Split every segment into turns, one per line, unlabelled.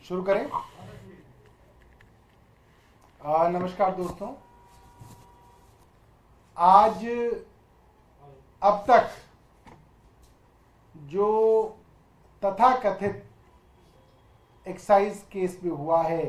शुरू करें। नमस्कार दोस्तों, आज अब तक जो तथाकथित एक्साइज केस में हुआ है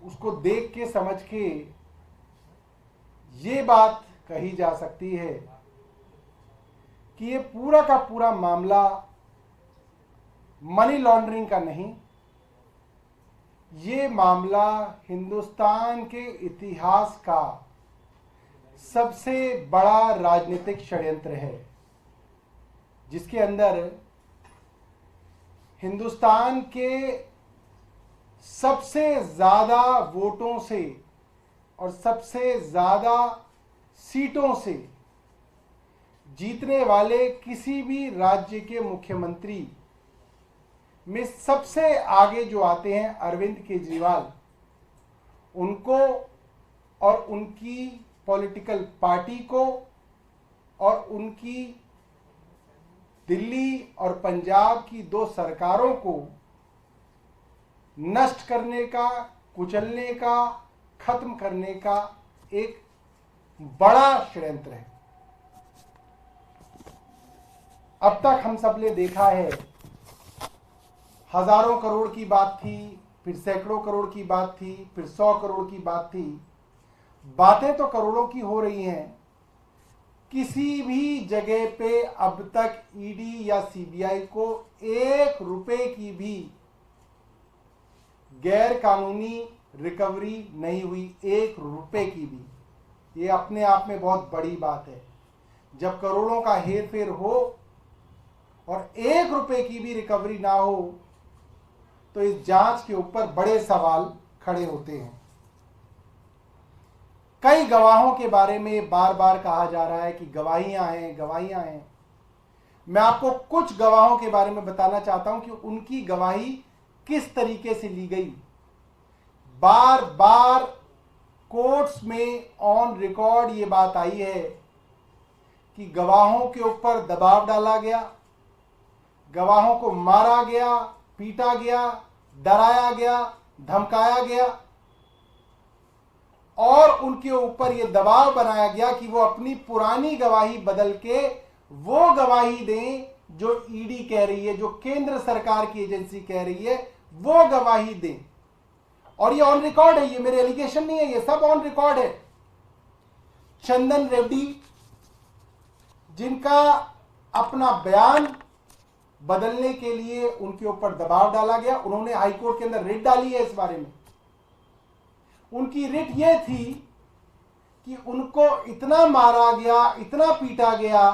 उसको देख के समझ के ये बात कही जा सकती है कि ये पूरा का पूरा मामला मनी लॉन्ड्रिंग का नहीं, ये मामला हिंदुस्तान के इतिहास का सबसे बड़ा राजनीतिक षड्यंत्र है, जिसके अंदर हिंदुस्तान के सबसे ज्यादा वोटों से और सबसे ज्यादा सीटों से जीतने वाले किसी भी राज्य के मुख्यमंत्री में सबसे आगे जो आते हैं अरविंद केजरीवाल, उनको और उनकी पॉलिटिकल पार्टी को और उनकी दिल्ली और पंजाब की दो सरकारों को नष्ट करने का, कुचलने का, खत्म करने का एक बड़ा षड्यंत्र है। अब तक हम सब ने देखा है, हजारों करोड़ की बात थी, फिर सैकड़ों करोड़ की बात थी, फिर 100 करोड़ की बात थी। बातें तो करोड़ों की हो रही हैं। किसी भी जगह पे अब तक ईडी या सीबीआई को 1 रुपए की भी गैर कानूनी रिकवरी नहीं हुई, 1 रुपए की भी। ये अपने आप में बहुत बड़ी बात है। जब करोड़ों का हेरफेर हो और 1 रुपए की भी रिकवरी ना हो तो इस जांच के ऊपर बड़े सवाल खड़े होते हैं। कई गवाहों के बारे में बार बार कहा जा रहा है कि गवाहियां हैं। मैं आपको कुछ गवाहों के बारे में बताना चाहता हूं कि उनकी गवाही किस तरीके से ली गई। बार बार कोर्ट्स में ऑन रिकॉर्ड ये बात आई है कि गवाहों के ऊपर दबाव डाला गया, गवाहों को मारा गया, पीटा गया, डराया गया, धमकाया गया और उनके ऊपर यह दबाव बनाया गया कि वो अपनी पुरानी गवाही बदल के वो गवाही दें जो ईडी कह रही है, जो केंद्र सरकार की एजेंसी कह रही है, वो गवाही दें। और ये ऑन रिकॉर्ड है, ये मेरे एलिगेशन नहीं है, ये सब ऑन रिकॉर्ड है। चंदन रेड्डी, जिनका अपना बयान बदलने के लिए उनके ऊपर दबाव डाला गया, उन्होंने हाईकोर्ट के अंदर रिट डाली है इस बारे में। उनकी रिट यह थी कि उनको इतना मारा गया, इतना पीटा गया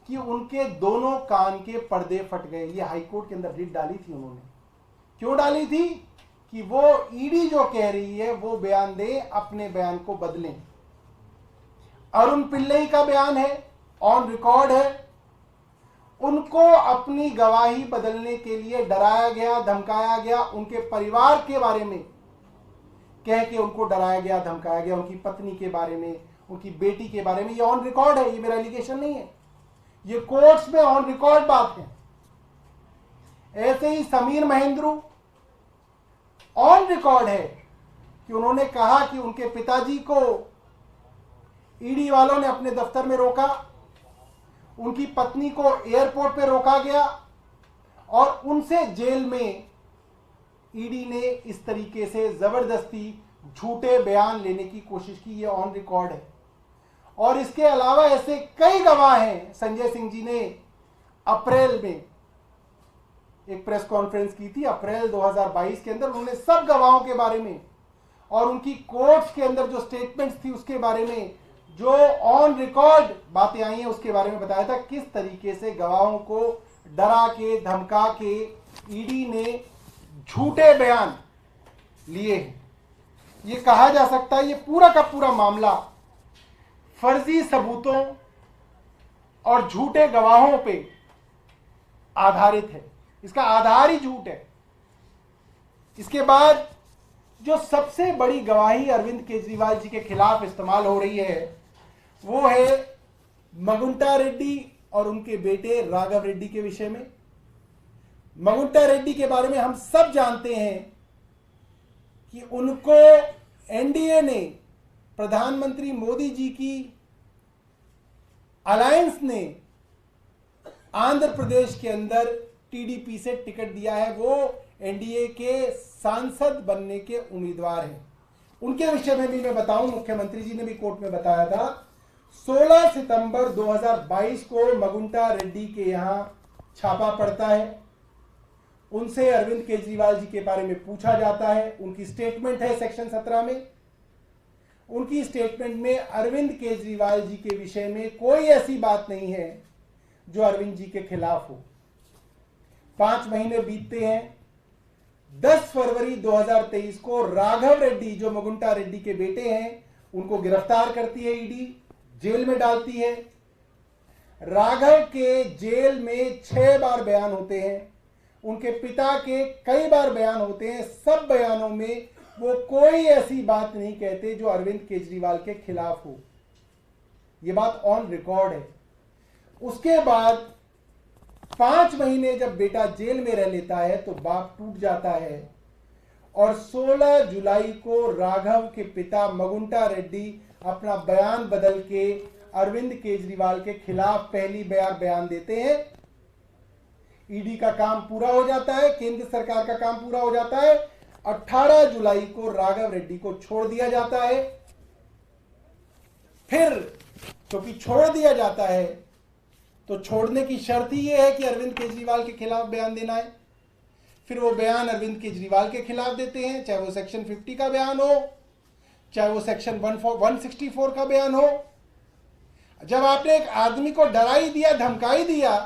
कि उनके दोनों कान के पर्दे फट गए। ये हाईकोर्ट के अंदर रिट डाली थी उन्होंने। क्यों डाली थी? कि वो ईडी जो कह रही है वो बयान दे, अपने बयान को बदलें। अरुण पिल्लई का बयान है, ऑन रिकॉर्ड है। उनको अपनी गवाही बदलने के लिए डराया गया, धमकाया गया, उनके परिवार के बारे में कह के उनको डराया गया, धमकाया गया, उनकी पत्नी के बारे में, उनकी बेटी के बारे में। ये ऑन रिकॉर्ड है, ये मेरा एलिगेशन नहीं है, ये कोर्ट्स में ऑन रिकॉर्ड बात है। ऐसे ही समीर महेंद्रू, ऑन रिकॉर्ड है कि उन्होंने कहा कि उनके पिताजी को ईडी वालों ने अपने दफ्तर में रोका, उनकी पत्नी को एयरपोर्ट पे रोका गया और उनसे जेल में ईडी ने इस तरीके से जबरदस्ती झूठे बयान लेने की कोशिश की। ये ऑन रिकॉर्ड है। और इसके अलावा ऐसे कई गवाह हैं। संजय सिंह जी ने अप्रैल में एक प्रेस कॉन्फ्रेंस की थी, अप्रैल 2022 के अंदर। उन्होंने सब गवाहों के बारे में और उनकी कोर्ट्स के अंदर जो स्टेटमेंट्स थी उसके बारे में, जो ऑन रिकॉर्ड बातें आई हैं उसके बारे में बताया था, किस तरीके से गवाहों को डरा के धमका के ईडी ने झूठे बयान लिए हैं। ये कहा जा सकता है ये पूरा का पूरा मामला फर्जी सबूतों और झूठे गवाहों पे आधारित है। इसका आधार ही झूठ है। इसके बाद जो सबसे बड़ी गवाही अरविंद केजरीवाल जी के खिलाफ इस्तेमाल हो रही है वो है मगुंटा रेड्डी और उनके बेटे राघव रेड्डी के विषय में। मगुंटा रेड्डी के बारे में हम सब जानते हैं कि उनको एनडीए ने, प्रधानमंत्री मोदी जी की अलायंस ने आंध्र प्रदेश के अंदर टीडीपी से टिकट दिया है। वो एनडीए के सांसद बनने के उम्मीदवार हैं। उनके विषय में भी मैं बताऊं, मुख्यमंत्री जी ने भी कोर्ट में बताया था, 16 सितंबर 2022 को मगुंटा रेड्डी के यहां छापा पड़ता है। उनसे अरविंद केजरीवाल जी के बारे में पूछा जाता है। उनकी स्टेटमेंट है सेक्शन 17 में। उनकी स्टेटमेंट में अरविंद केजरीवाल जी के विषय में कोई ऐसी बात नहीं है जो अरविंद जी के खिलाफ हो। 5 महीने बीतते हैं। 10 फरवरी 2023 को राघव रेड्डी, जो मगुंटा रेड्डी के बेटे हैं, उनको गिरफ्तार करती है ईडी, जेल में डालती है। राघव के जेल में 6 बार बयान होते हैं। उनके पिता के कई बार बयान होते हैं। सब बयानों में वो कोई ऐसी बात नहीं कहते जो अरविंद केजरीवाल के खिलाफ हो। ये बात ऑन रिकॉर्ड है। उसके बाद 5 महीने जब बेटा जेल में रह लेता है तो बाप टूट जाता है और 16 जुलाई को राघव के पिता मगुंटा रेड्डी अपना बयान बदल के अरविंद केजरीवाल के खिलाफ पहली बार बयान देते हैं। ईडी का काम पूरा हो जाता है, केंद्र सरकार का काम पूरा हो जाता है। 18 जुलाई को राघव रेड्डी को छोड़ दिया जाता है। फिर क्योंकि छोड़ दिया जाता है तो छोड़ने की शर्त ही यह है कि अरविंद केजरीवाल के खिलाफ बयान देना है। फिर वो बयान अरविंद केजरीवाल के खिलाफ देते हैं, चाहे वो सेक्शन 50 का बयान हो, चाहे वो सेक्शन 164 का बयान हो। जब आपने एक आदमी को डरा ही दिया, धमका ही दिया,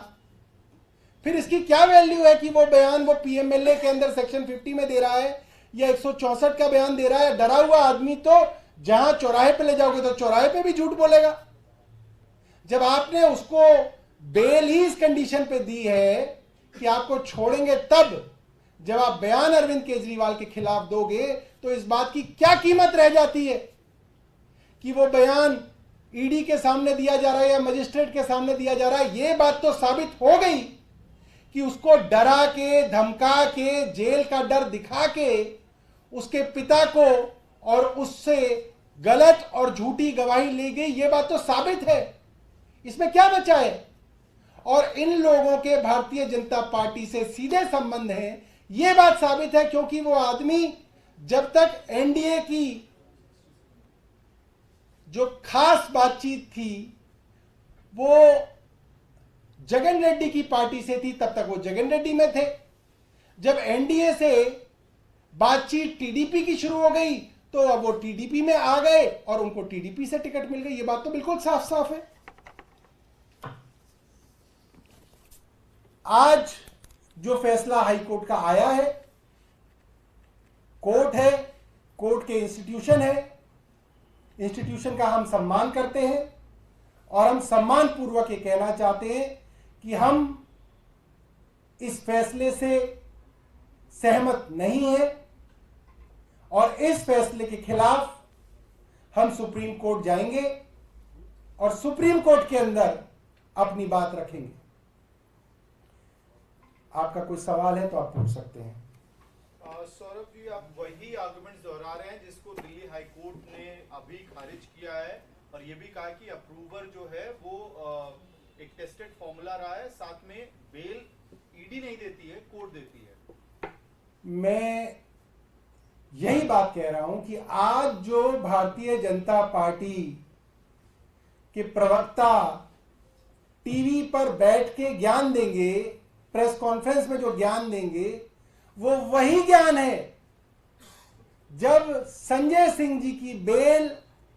फिर इसकी क्या वैल्यू है कि वो बयान वो पीएमएलए के अंदर सेक्शन 50 में दे रहा है या 164 का बयान दे रहा है। डरा हुआ आदमी तो जहां चौराहे पे ले जाओगे तो चौराहे पे भी झूठ बोलेगा। जब आपने उसको बेल ही इस कंडीशन पे दी है कि आपको छोड़ेंगे, तब जब आप बयान अरविंद केजरीवाल के खिलाफ दोगे तो इस बात की क्या कीमत रह जाती है कि वो बयान ईडी के सामने दिया जा रहा है या मजिस्ट्रेट के सामने दिया जा रहा है। ये बात तो साबित हो गई कि उसको डरा के, धमका के, जेल का डर दिखा के उसके पिता को और उससे गलत और झूठी गवाही ली गई। ये बात तो साबित है। इसमें क्या बचा है? और इन लोगों के भारतीय जनता पार्टी से सीधे संबंध है, यह बात साबित है क्योंकि वो आदमी जब तक एनडीए की जो खास बातचीत थी वो जगन रेड्डी की पार्टी से थी, तब तक वो जगन रेड्डी में थे। जब एनडीए से बातचीत टीडीपी की शुरू हो गई तो अब वो टीडीपी में आ गए और उनको टीडीपी से टिकट मिल गई। ये बात तो बिल्कुल साफ साफ है। आज जो फैसला हाईकोर्ट का आया है, कोर्ट है, कोर्ट के इंस्टीट्यूशन है, इंस्टीट्यूशन का हम सम्मान करते हैं और हम सम्मान पूर्वक ये कहना चाहते हैं कि हम इस फैसले से सहमत नहीं हैं और इस फैसले के खिलाफ हम सुप्रीम कोर्ट जाएंगे और सुप्रीम कोर्ट के अंदर अपनी बात रखेंगे। आपका कोई सवाल है तो आप पूछ सकते हैं।
सौरभ जी, आप वही आर्गुमेंट्स दोहरा रहे हैं जिसको दिल्ली हाई कोर्ट ने अभी खारिज किया है और ये भी कहा कि अप्रूवर जो है वो एक टेस्टेड फॉर्मूला रहा है, साथ में बेल ईडी नहीं देती है, कोर्ट देती है।
मैं यही बात कह रहा हूं कि आज जो भारतीय जनता पार्टी कि प्रवक्ता टीवी पर बैठ के ज्ञान देंगे, प्रेस कॉन्फ्रेंस में जो ज्ञान देंगे वो वही ज्ञान है जब संजय सिंह जी की बेल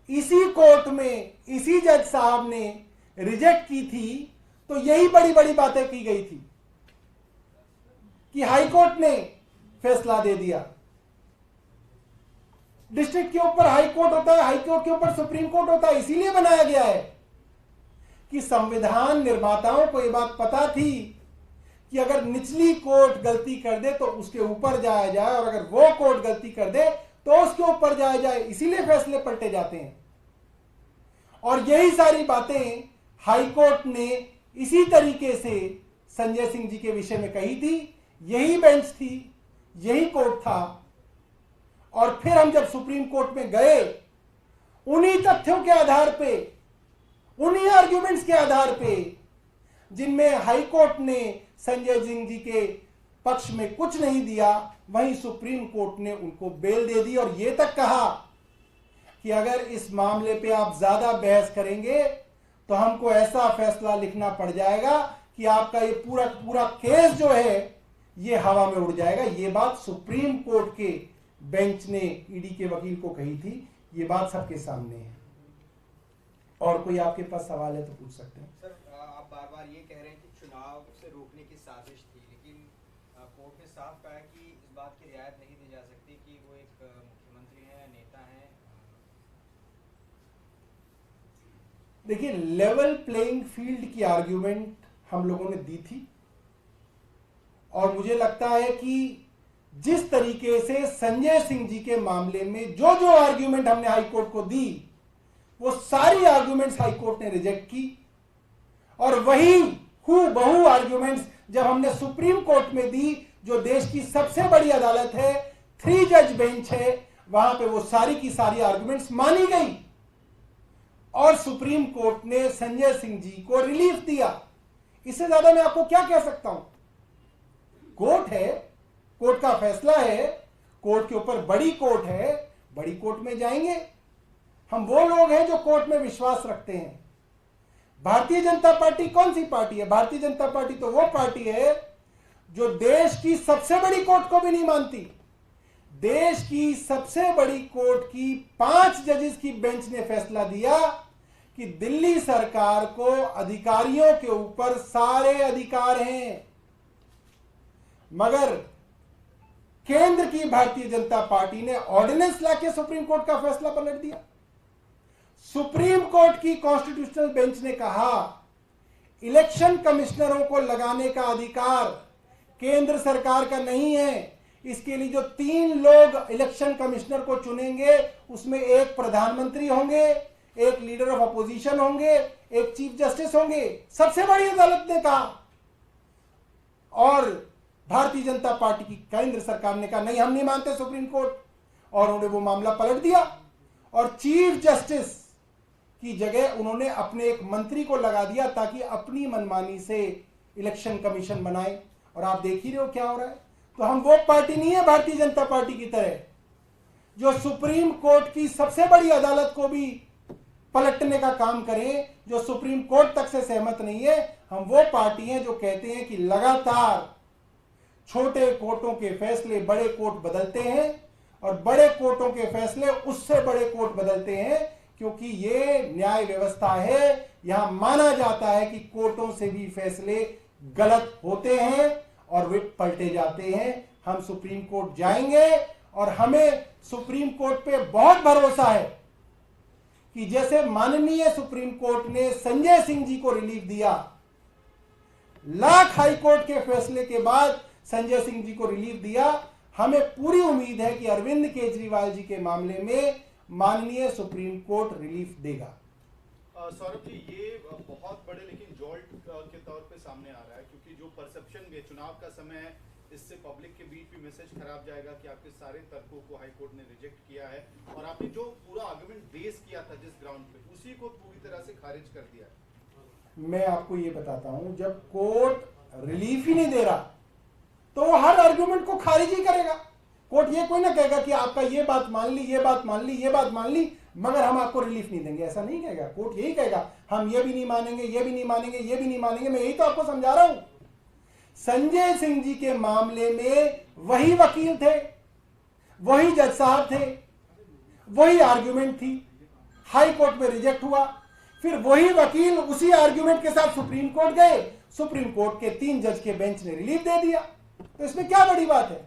इसी कोर्ट में इसी जज साहब ने रिजेक्ट की थी, तो यही बड़ी बड़ी बातें की गई थी कि हाई कोर्ट ने फैसला दे दिया। डिस्ट्रिक्ट के ऊपर हाई कोर्ट होता है, हाई कोर्ट के ऊपर सुप्रीम कोर्ट होता है, इसीलिए बनाया गया है कि संविधान निर्माताओं को यह बात पता थी कि अगर निचली कोर्ट गलती कर दे तो उसके ऊपर जाया जाए, और अगर वो कोर्ट गलती कर दे तो उसके ऊपर जाया जाए, इसीलिए फैसले पलटे जाते हैं। और यही सारी बातें हाई कोर्ट ने इसी तरीके से संजय सिंह जी के विषय में कही थी। यही बेंच थी, यही कोर्ट था। और फिर हम जब सुप्रीम कोर्ट में गए, उन्हीं तथ्यों के आधार पे, उन्हीं आर्ग्यूमेंट्स के आधार पे जिनमें हाई कोर्ट ने संजय सिंह जी के पक्ष में कुछ नहीं दिया, वहीं सुप्रीम कोर्ट ने उनको बेल दे दी और यह तक कहा कि अगर इस मामले पे आप ज्यादा बहस करेंगे तो हमको ऐसा फैसला लिखना पड़ जाएगा कि आपका ये पूरा पूरा केस जो है ये हवा में उड़ जाएगा। ये बात सुप्रीम कोर्ट के बेंच ने ईडी के वकील को कही थी। ये बात सबके सामने है। और कोई आपके पास सवाल है तो पूछ सकते हैं।
सर, आप बार बार ये कह रहे हैं कि चुनाव से रोकने की साजिश थी, लेकिन कोर्ट ने साफ कहा कि इस बात की रियायत नहीं दी जा सकती कि वो एक मुख्यमंत्री हैं, नेता हैं।
देखिए, लेवल प्लेइंग फील्ड की आर्ग्यूमेंट हम लोगों ने दी थी, और मुझे लगता है कि जिस तरीके से संजय सिंह जी के मामले में जो जो आर्ग्यूमेंट हमने हाई कोर्ट को दी, वो सारी आर्ग्यूमेंट्स हाई कोर्ट ने रिजेक्ट की। और वही हूबहू आर्ग्यूमेंट्स जब हमने सुप्रीम कोर्ट में दी, जो देश की सबसे बड़ी अदालत है, 3 जज बेंच है, वहां पे वो सारी की सारी आर्ग्यूमेंट्स मानी गई और सुप्रीम कोर्ट ने संजय सिंह जी को रिलीफ दिया। इससे ज्यादा मैं आपको क्या कह सकता हूं? कोर्ट है, कोर्ट का फैसला है, कोर्ट के ऊपर बड़ी कोर्ट है, बड़ी कोर्ट में जाएंगे। हम वो लोग हैं जो कोर्ट में विश्वास रखते हैं। भारतीय जनता पार्टी कौन सी पार्टी है? भारतीय जनता पार्टी तो वो पार्टी है जो देश की सबसे बड़ी कोर्ट को भी नहीं मानती। देश की सबसे बड़ी कोर्ट की 5 जजेस की बेंच ने फैसला दिया कि दिल्ली सरकार को अधिकारियों के ऊपर सारे अधिकार हैं, मगर केंद्र की भारतीय जनता पार्टी ने ऑर्डिनेंस लाके सुप्रीम कोर्ट का फैसला पलट दिया। सुप्रीम कोर्ट की कॉन्स्टिट्यूशनल बेंच ने कहा इलेक्शन कमिश्नरों को लगाने का अधिकार केंद्र सरकार का नहीं है। इसके लिए जो 3 लोग इलेक्शन कमिश्नर को चुनेंगे, उसमें एक प्रधानमंत्री होंगे, एक लीडर ऑफ अपोजिशन होंगे, एक चीफ जस्टिस होंगे। सबसे बड़ी अदालत ने कहा, और भारतीय जनता पार्टी की केंद्र सरकार ने कहा नहीं, हम नहीं मानते सुप्रीम कोर्ट, और उन्होंने वो मामला पलट दिया। और चीफ जस्टिस की जगह उन्होंने अपने एक मंत्री को लगा दिया ताकि अपनी मनमानी से इलेक्शन कमीशन बनाए। और आप देख ही रहे हो क्या हो रहा है। तो हम वो पार्टी नहीं है भारतीय जनता पार्टी की तरह जो सुप्रीम कोर्ट की सबसे बड़ी अदालत को भी पलटने का काम करें, जो सुप्रीम कोर्ट तक से सहमत नहीं है। हम वो पार्टी हैं जो कहते हैं कि लगातार छोटे कोर्टों के फैसले बड़े कोर्ट बदलते हैं, और बड़े कोर्टों के फैसले उससे बड़े कोर्ट बदलते हैं, क्योंकि ये न्याय व्यवस्था है। यहां माना जाता है कि कोर्टों से भी फैसले गलत होते हैं और वे पलटे जाते हैं। हम सुप्रीम कोर्ट जाएंगे, और हमें सुप्रीम कोर्ट पे बहुत भरोसा है कि जैसे माननीय सुप्रीम कोर्ट ने संजय सिंह जी को रिलीफ दिया, लाख हाई कोर्ट के फैसले के बाद संजय सिंह जी को रिलीफ दिया, हमें पूरी उम्मीद है कि अरविंद केजरीवाल जी के मामले में माननीय सुप्रीम कोर्ट रिलीफ देगा।
सौरभ जी, ये बहुत बड़े लेकिन जॉल्ट के तौर पे सामने आ रहा है, क्योंकि जो परसेप्शन है, चुनाव का समय है, इससे पब्लिक के बीच भी मैसेज खराब जाएगा कि आपके सारे तर्कों को हाई कोर्ट ने रिजेक्ट किया है, और आपने जो पूरा आर्गुमेंट बेस किया था जिस ग्राउंड पे, उसी को पूरी तरह से खारिज कर दिया है।
मैं आपको ये बताता हूं, जब कोर्ट रिलीफ ही नहीं दे रहा तो वो हर आर्गुमेंट को खारिज ही करेगा। कोर्ट ये कोई ना कहेगा कि आपका ये बात मान ली, ये बात मान ली, ये बात मान ली, मगर हम आपको रिलीफ नहीं देंगे, ऐसा नहीं कहेगा। कोर्ट यही कहेगा हम ये भी नहीं मानेंगे, ये भी नहीं मानेंगे, ये भी नहीं मानेंगे। मैं यही तो आपको समझा रहा हूं। संजय सिंह जी के मामले में वही वकील थे, वही जज साहब थे, वही आर्ग्यूमेंट थी, हाई कोर्ट में रिजेक्ट हुआ। फिर वही वकील उसी आर्ग्यूमेंट के साथ सुप्रीम कोर्ट गए, सुप्रीम कोर्ट के 3 जज के बेंच ने रिलीफ दे दिया। तो इसमें क्या बड़ी बात है?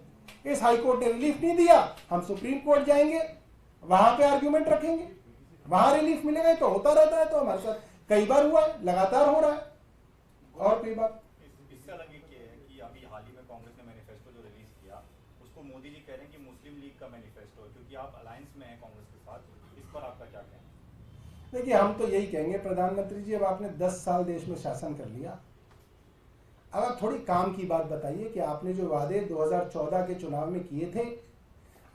इस हाई कोर्ट ने रिलीफ नहीं दिया, हम सुप्रीम कोर्ट जाएंगे, वहां पे आर्ग्यूमेंट रखेंगे, वहां रिलीफ मिलेगा। तो होता रहता है, तो हमारे साथ कई बार हुआ है, लगातार हो रहा है। और कई बार
इससे अलग एक ये है कि अभी हाल ही में कांग्रेस ने मैनिफेस्टो जो रिलीज किया, उसको मोदी जी कह रहे हैं कि मुस्लिम लीग का मैनिफेस्टो है, क्योंकि आप अलायंस में हैं कांग्रेस के साथ। इस पर आपका क्या कहना है?
देखिए, हम तो यही कहेंगे प्रधानमंत्री जी, अब आपने 10 साल देश में शासन कर लिया, अब आप थोड़ी काम की बात बताइए कि आपने जो वादे 2014 के चुनाव में किए थे,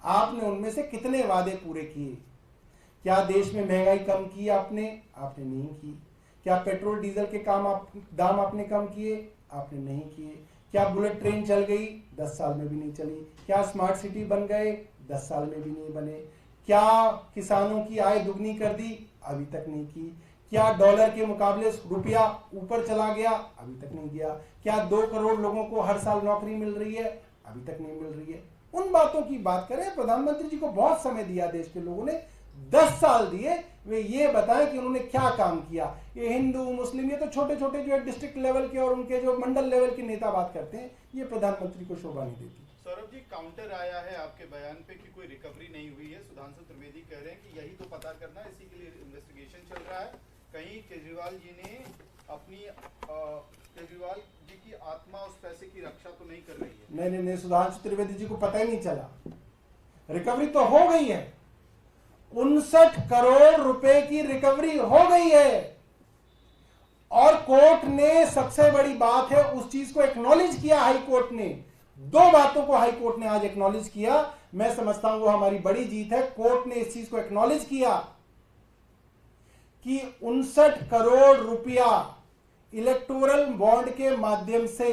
आपने उनमें से कितने वादे पूरे किए? क्या देश में महंगाई कम की आपने नहीं की। क्या पेट्रोल डीजल के दाम आपने कम किए? आपने नहीं किए। क्या बुलेट ट्रेन चल गई? 10 साल में भी नहीं चली। क्या स्मार्ट सिटी बन गए? 10 साल में भी नहीं बने। क्या किसानों की आय दुगनी कर दी? अभी तक नहीं की। क्या डॉलर के मुकाबले रुपया ऊपर चला गया? अभी तक नहीं गया। क्या 2 करोड़ लोगों को हर साल नौकरी मिल रही है? अभी तक नहीं मिल रही है। उन बातों की बात करें। प्रधानमंत्री जी को बहुत समय दिया देश के लोगों ने, 10 साल दिए, वे ये बताएं कि उन्होंने क्या काम किया। ये हिंदू मुस्लिम, ये तो छोटे छोटे जो डिस्ट्रिक्ट लेवल के और उनके जो मंडल लेवल के नेता बात करते हैं, ये प्रधानमंत्री को शोभा नहीं देती।
सौरभ जी, काउंटर आया है आपके बयान पे कि कोई रिकवरी नहीं हुई है। सुधांशु त्रिवेदी कह रहे हैं कि यही तो पता करना है, इसी के लिए इन्वेस्टिगेशन चल रहा है। कहीं केजरीवाल जी ने अपनी केजरीवाल जी की आत्मा उस पैसे की रक्षा तो नहीं कर रही है।
नहीं, सुधांशु त्रिवेदी जी को पता ही नहीं चला। रिकवरी तो हो गई है, 59 करोड़ रुपए की रिकवरी हो गई है। और कोर्ट ने, सबसे बड़ी बात है, उस चीज को एक्नॉलेज किया। हाई कोर्ट ने 2 बातों को हाई कोर्ट ने आज एक्नॉलेज किया। मैं समझता हूं वो हमारी बड़ी जीत है। कोर्ट ने इस चीज को एक्नॉलेज किया कि 59 करोड़ रुपया इलेक्टोरल बॉन्ड के माध्यम से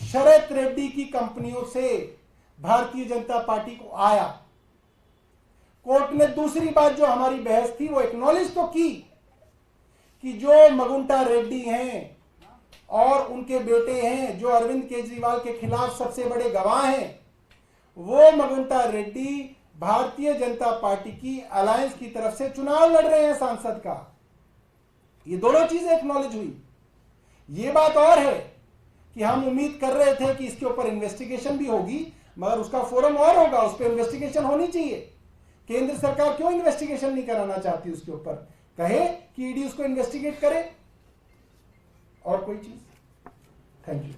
शरद रेड्डी की कंपनियों से भारतीय जनता पार्टी को आया। कोर्ट ने दूसरी बात जो हमारी बहस थी वो एक्नॉलेज तो की कि जो मगुंटा रेड्डी हैं और उनके बेटे हैं, जो अरविंद केजरीवाल के खिलाफ सबसे बड़े गवाह हैं, वो मगुंटा रेड्डी भारतीय जनता पार्टी की अलायंस की तरफ से चुनाव लड़ रहे हैं सांसद का। ये दोनों चीजें एक्नॉलेज हुई। ये बात और है कि हम उम्मीद कर रहे थे कि इसके ऊपर इन्वेस्टिगेशन भी होगी, मगर उसका फोरम और होगा, उस पर इन्वेस्टिगेशन होनी चाहिए। केंद्र सरकार क्यों इन्वेस्टिगेशन नहीं कराना चाहती उसके ऊपर? कहे कि ईडी उसको इन्वेस्टिगेट करे और कोई चीज। Thank you.